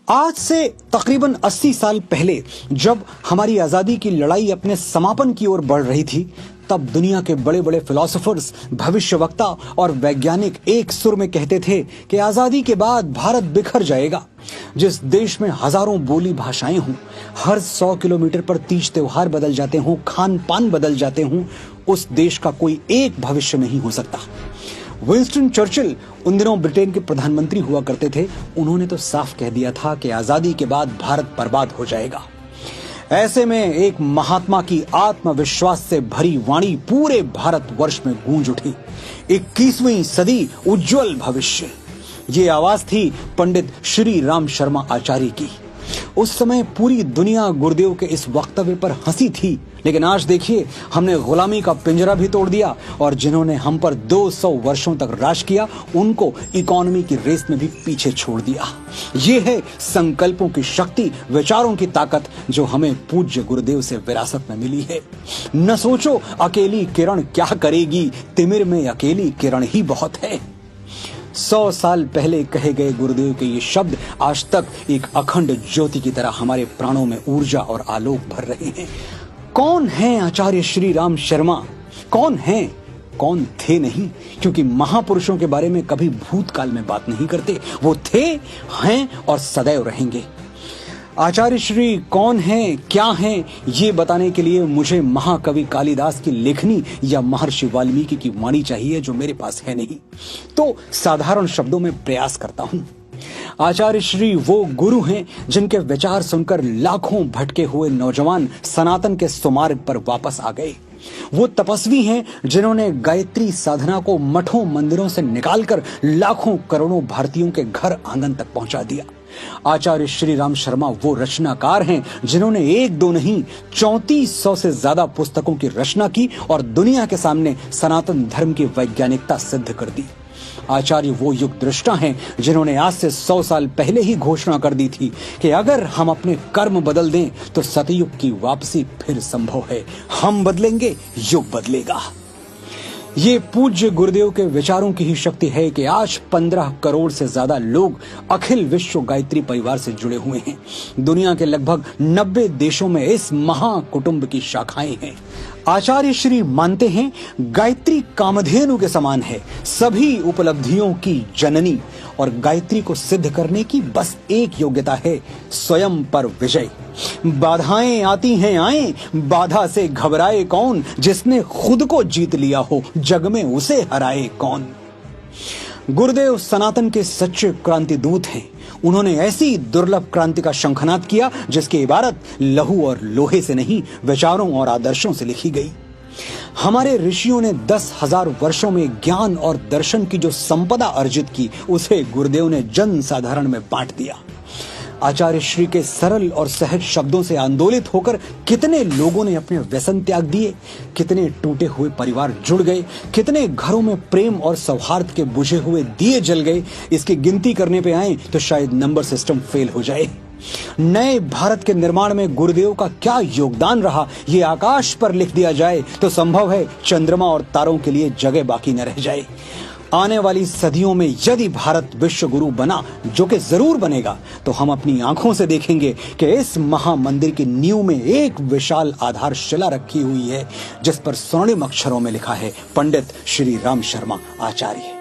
आज से तकरीबन 80 साल पहले जब हमारी आजादी की लड़ाई अपने समापन की ओर बढ़ रही थी, तब दुनिया के बड़े बड़े फिलोसोफर्स, भविष्यवक्ता और वैज्ञानिक एक सुर में कहते थे कि आजादी के बाद भारत बिखर जाएगा। जिस देश में हजारों बोली भाषाएं हों, हर 100 किलोमीटर पर तीज त्योहार बदल जाते हों, खान पान बदल जाते हों, उस देश का कोई एक भविष्य नहीं हो सकता। विंस्टन चर्चिल उन दिनों ब्रिटेन के प्रधानमंत्री हुआ करते थे। उन्होंने तो साफ कह दिया था कि आजादी के बाद भारत बर्बाद हो जाएगा। ऐसे में एक महात्मा की आत्मविश्वास से भरी वाणी पूरे भारतवर्ष में गूंज उठी। 21वीं सदी उज्जवल भविष्य, ये आवाज थी पंडित श्री राम शर्मा आचार्य की। उस समय पूरी दुनिया गुरुदेव के इस वक्तव्य पर हंसी थी, लेकिन आज देखिए, हमने गुलामी का पिंजरा भी तोड़ दिया और जिन्होंने हम पर 200 वर्षों तक राज किया, उनको इकोनॉमी की रेस में भी पीछे छोड़ दिया। ये है संकल्पों की शक्ति, विचारों की ताकत, जो हमें पूज्य गुरुदेव से विरासत में मिली है। न सोचो अकेली किरण क्या करेगी, तिमिर में अकेली किरण ही बहुत है। 100 साल पहले कहे गए गुरुदेव के ये शब्द आज तक एक अखंड ज्योति की तरह हमारे प्राणों में ऊर्जा और आलोक भर रहे हैं। कौन हैं आचार्य श्री राम शर्मा? कौन हैं? कौन थे नहीं, क्योंकि महापुरुषों के बारे में कभी भूतकाल में बात नहीं करते। वो थे, हैं और सदैव रहेंगे। आचार्य श्री कौन हैं, क्या हैं, ये बताने के लिए मुझे महाकवि कालिदास की लेखनी या महर्षि वाल्मीकि की वाणी चाहिए, जो मेरे पास है नहीं। तो साधारण शब्दों में प्रयास करता हूं। आचार्य श्री वो गुरु हैं जिनके विचार सुनकर लाखों भटके हुए नौजवान सनातन के सुमार्ग पर वापस आ गए। वो तपस्वी हैं जिन्होंने गायत्री साधना को मठों मंदिरों से निकालकर लाखों करोड़ों भारतीयों के घर आंगन तक पहुंचा दिया। आचार्य श्री राम शर्मा वो रचनाकार हैं जिन्होंने एक दो नहीं 3400 से ज्यादा पुस्तकों की रचना की और दुनिया के सामने सनातन धर्म की वैज्ञानिकता सिद्ध कर दी। आचार्य वो युग दृष्टा हैं जिन्होंने आज से 100 साल पहले ही घोषणा कर दी थी कि अगर हम अपने कर्म बदल दें तो सतयुग की वापसी फिर संभव है। हम बदलेंगे, युग बदलेगा। ये पूज्य गुरुदेव के विचारों की ही शक्ति है कि आज 15 करोड़ से ज्यादा लोग अखिल विश्व गायत्री परिवार से जुड़े हुए हैं। दुनिया के लगभग 90 देशों में इस महाकुटुंब की शाखाएं हैं। आचार्य श्री मानते हैं गायत्री कामधेनु के समान है, सभी उपलब्धियों की जननी, और गायत्री को सिद्ध करने की बस एक योग्यता है, स्वयं पर विजय। बाधाएं आती हैं आए, बाधा से घबराए कौन, जिसने खुद को जीत लिया हो जग में उसे हराए कौन। गुरुदेव सनातन के सच्चे क्रांति दूत हैं। उन्होंने ऐसी दुर्लभ क्रांति का शंखनाद किया जिसकी इबारत लहू और लोहे से नहीं, विचारों और आदर्शों से लिखी गई। हमारे ऋषियों ने 10,000 वर्षों में ज्ञान और दर्शन की जो संपदा अर्जित की, उसे गुरुदेव ने जन साधारण में बांट दिया। आचार्य श्री के सरल और सहज शब्दों से आंदोलित होकर कितने लोगों ने अपने व्यसन त्याग दिए, कितने टूटे हुए परिवार जुड़ गए, कितने घरों में प्रेम और सौहार्द के बुझे हुए दिए जल गए। इसकी गिनती करने पे आए तो शायद नंबर सिस्टम फेल हो जाए। नए भारत के निर्माण में गुरुदेव का क्या योगदान रहा, ये आकाश पर लिख दिया जाए तो संभव है चंद्रमा और तारों के लिए जगह बाकी न रह जाए। आने वाली सदियों में यदि भारत विश्व गुरु बना, जो कि जरूर बनेगा, तो हम अपनी आंखों से देखेंगे कि इस महामंदिर की नींव में एक विशाल आधारशिला रखी हुई है, जिस पर स्वर्णिम अक्षरों में लिखा है पंडित श्री राम शर्मा आचार्य।